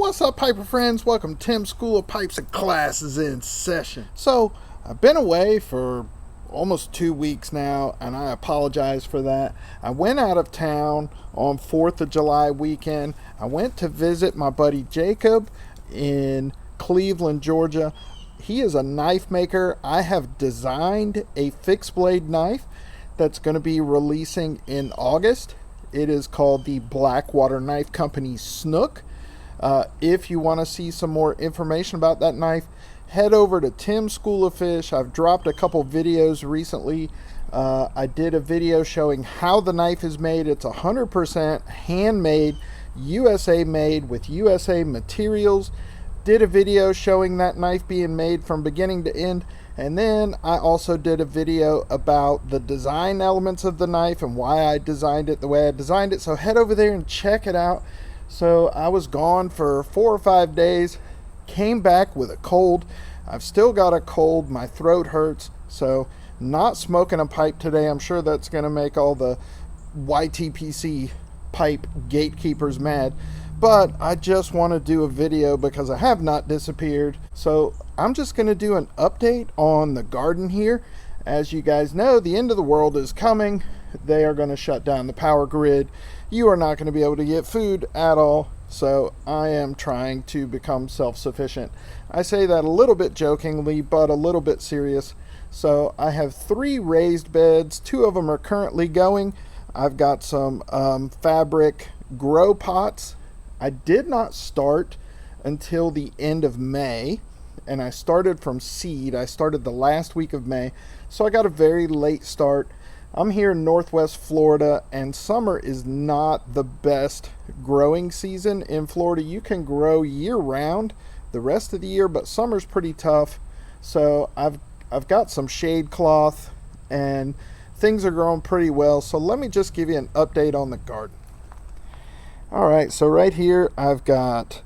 What's up, Piper friends? Welcome to Tim's School of Pipes and classes in session. So, I've been away for almost 2 weeks now, and I apologize for that. I went out of town on 4th of July weekend. I went to visit my buddy Jacob in Cleveland, Georgia. He is a knife maker. I have designed a fixed blade knife that's going to be releasing in August. It is called the Blackwater Knife Company Snook. If you want to see some more information about that knife, head over to Tim's School of Fish. I've dropped a couple videos recently. I did a video showing how the knife is made. It's 100% handmade, USA made with USA materials. Did a video showing that knife being made from beginning to end. And then I also did a video about the design elements of the knife and why I designed it the way I designed it. So head over there and check it out. So I was gone for 4 or 5 days, came back with a cold. I've still got a cold, my throat hurts, so not smoking a pipe today. I'm sure that's going to make all the YTPC pipe gatekeepers mad, but I just want to do a video because I have not disappeared. So I'm just going to do an update on the garden here. As you guys know, the end of the world is coming. They are going to shut down the power grid. You are not going to be able to get food at all. So I am trying to become self-sufficient. I say that a little bit jokingly, but a little bit serious. So I have 3 raised beds. 2 of them are currently going. I've got some fabric grow pots. I did not start until the end of May, and I started from seed. I started the last week of May, so I got a very late start. I'm here in Northwest Florida, and summer is not the best growing season in Florida. You can grow year-round the rest of the year, but summer's pretty tough. So I've got some shade cloth, and things are growing pretty well. So let me just give you an update on the garden. All right, so right here I've got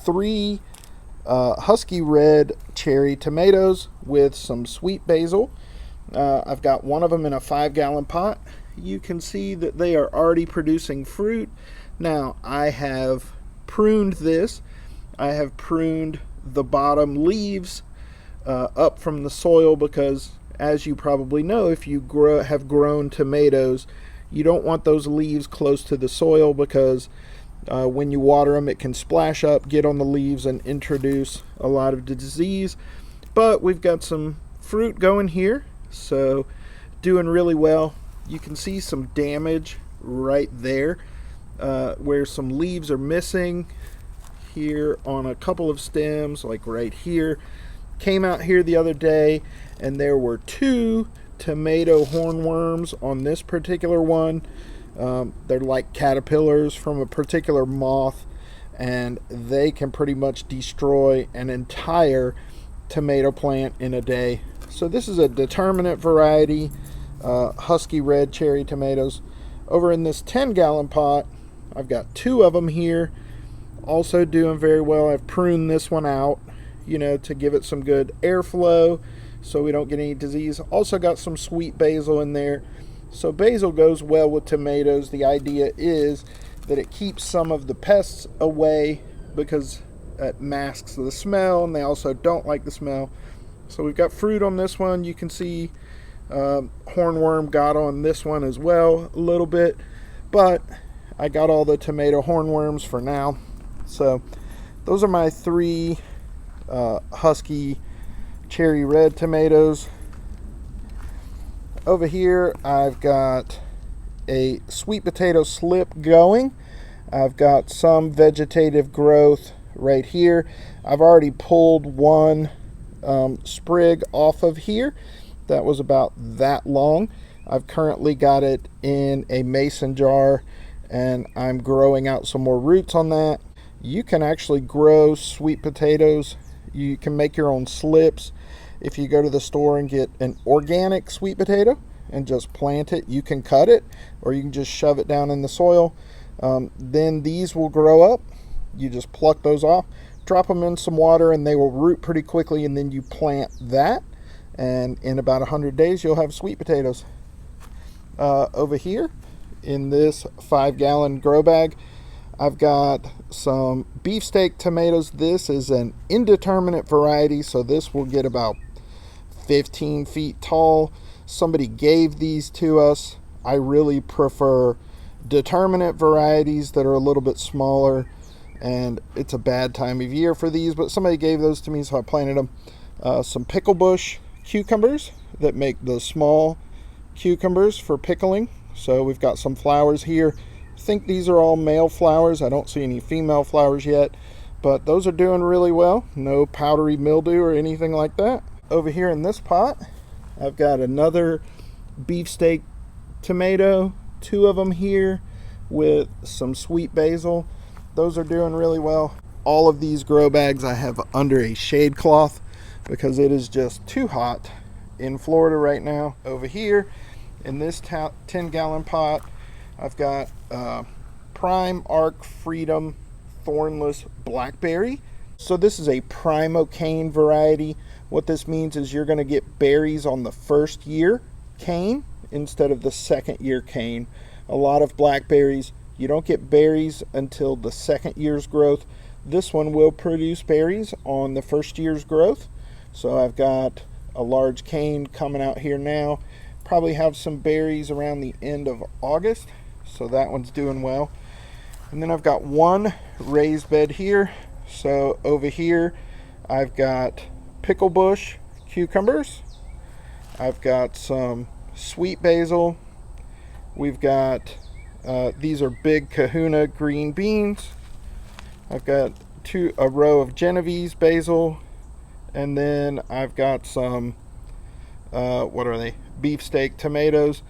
3 husky red cherry tomatoes with some sweet basil. I've got one of them in a 5-gallon pot. You can see that they are already producing fruit. Now, I have pruned this. I have pruned the bottom leaves up from the soil because, as you probably know, if you have grown tomatoes, you don't want those leaves close to the soil because when you water them, it can splash up, get on the leaves, and introduce a lot of disease. But we've got some fruit going here. So doing really well. You can see some damage right there where some leaves are missing here on a couple of stems, like right here. Came out here the other day and there were 2 tomato hornworms on this particular one. They're like caterpillars from a particular moth, and they can pretty much destroy an entire tomato plant in a day. So this is a determinate variety, husky red cherry tomatoes. Over in this 10-gallon pot, I've got 2 of them here, also doing very well. I've pruned this one out, to give it some good airflow so we don't get any disease. Also got some sweet basil in there. So basil goes well with tomatoes. The idea is that it keeps some of the pests away because it masks the smell, and they also don't like the smell. So we've got fruit on this one. You can see hornworm got on this one as well a little bit, but I got all the tomato hornworms for now. So those are my 3 husky cherry red tomatoes. Over here I've got a sweet potato slip going. I've got some vegetative growth right here. I've already pulled one sprig off of here that was about that long. I've currently got it in a mason jar, and I'm growing out some more roots on that. You can actually grow sweet potatoes. You can make your own slips. If you go to the store and get an organic sweet potato and just plant it, you can cut it, or you can just shove it down in the soil. Then these will grow up. You just pluck those off, drop them in some water, and they will root pretty quickly, and then you plant that, and in about 100 days you'll have sweet potatoes. Over here in this 5-gallon grow bag, I've got some beefsteak tomatoes. This is an indeterminate variety, so this will get about 15 feet tall. Somebody gave these to us. I really prefer determinate varieties that are a little bit smaller, and it's a bad time of year for these, but somebody gave those to me, so I planted them. Some pickle bush cucumbers that make the small cucumbers for pickling. So we've got some flowers here. I think these are all male flowers. I don't see any female flowers yet, but those are doing really well. No powdery mildew or anything like that. Over here in this pot, I've got another beefsteak tomato, 2 of them here with some sweet basil. Those are doing really well. All of these grow bags I have under a shade cloth because it is just too hot in Florida right now. Over here in this 10-gallon pot, I've got Prime Arc Freedom Thornless Blackberry. So this is a primocane variety. What this means is you're going to get berries on the first year cane instead of the second year cane. A lot of blackberries, you don't get berries until the second year's growth. This one will produce berries on the first year's growth. So I've got a large cane coming out here now. Probably have some berries around the end of August. So that one's doing well. And then I've got one raised bed here. So over here I've got pickle bush cucumbers. I've got some sweet basil. We've got these are big Kahuna green beans. I've got a row of Genovese basil, and then I've got some what are they, beefsteak tomatoes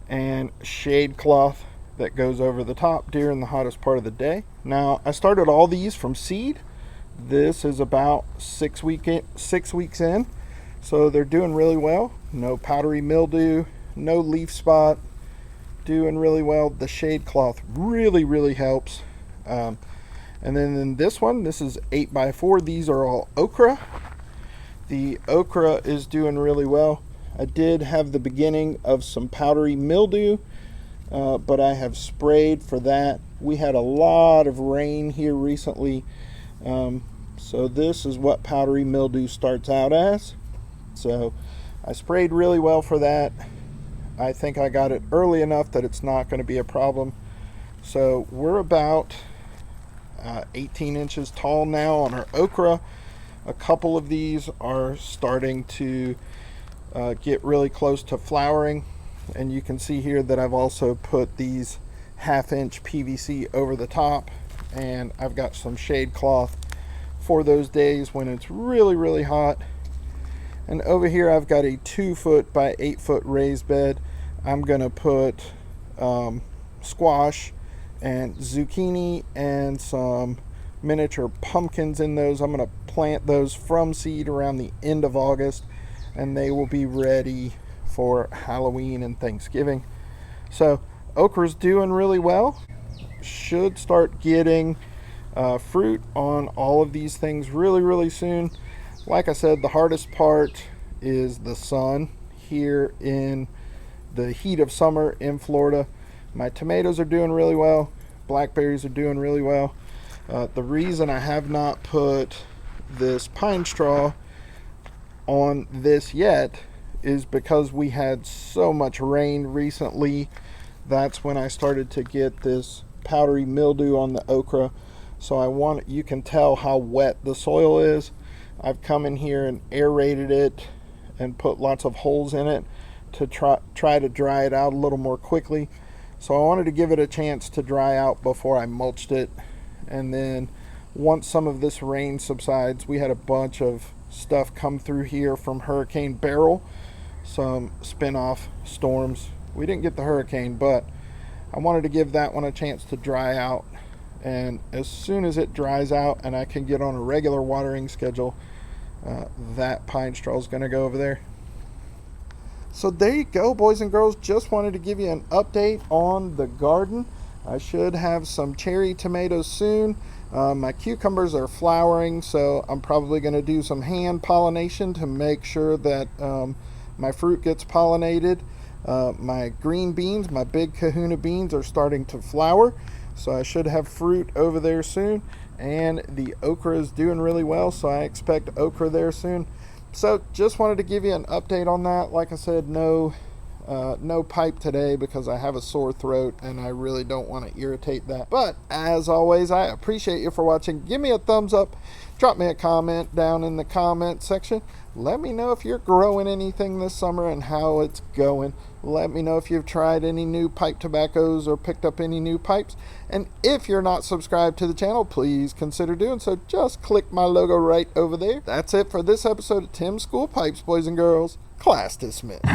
and shade cloth that goes over the top during the hottest part of the day. Now I started all these from seed. This is about 6 weeks in, so they're doing really well. No powdery mildew, no leaf spot, doing really well. The shade cloth really helps. And then in this one, this is 8x4. These are all okra. The okra is doing really well. I did have the beginning of some powdery mildew, but I have sprayed for that. We had a lot of rain here recently, so this is what powdery mildew starts out as. So I sprayed really well for that. I think I got it early enough that it's not going to be a problem. So we're about 18 inches tall now on our okra. A couple of these are starting to get really close to flowering, and you can see here that I've also put these 1/2-inch PVC over the top, and I've got some shade cloth for those days when it's really hot. And over here I've got a 2-foot by 8-foot raised bed. I'm gonna put squash and zucchini and some miniature pumpkins in those. I'm gonna plant those from seed around the end of August, and they will be ready for Halloween and Thanksgiving. So okra's doing really well. Should start getting fruit on all of these things really soon. Like I said, the hardest part is the sun here in the heat of summer in Florida. My tomatoes are doing really well. Blackberries are doing really well. The reason I have not put this pine straw on this yet is because we had so much rain recently. That's when I started to get this powdery mildew on the okra. So you can tell how wet the soil is. I've come in here and aerated it and put lots of holes in it to try to dry it out a little more quickly. So I wanted to give it a chance to dry out before I mulched it. And then once some of this rain subsides, we had a bunch of stuff come through here from Hurricane Beryl, some spin-off storms. We didn't get the hurricane, but I wanted to give that one a chance to dry out. And as soon as it dries out and I can get on a regular watering schedule, that pine straw is going to go over there. So there you go, boys and girls. Just wanted to give you an update on the garden. I should have some cherry tomatoes soon. My cucumbers are flowering, so I'm probably going to do some hand pollination to make sure that my fruit gets pollinated. My green beans, my big Kahuna beans, are starting to flower. so I should have fruit over there soon. And the okra is doing really well, so I expect okra there soon. So just wanted to give you an update on that. Like I said, no pipe today because I have a sore throat and I really don't want to irritate that. But as always, I appreciate you for watching. Give me a thumbs up. Drop me a comment down in the comment section. Let me know if you're growing anything this summer and how it's going. Let me know if you've tried any new pipe tobaccos or picked up any new pipes. And if you're not subscribed to the channel, please consider doing so. Just click my logo right over there. That's it for this episode of Tim's School Pipes, boys and girls. Class dismissed.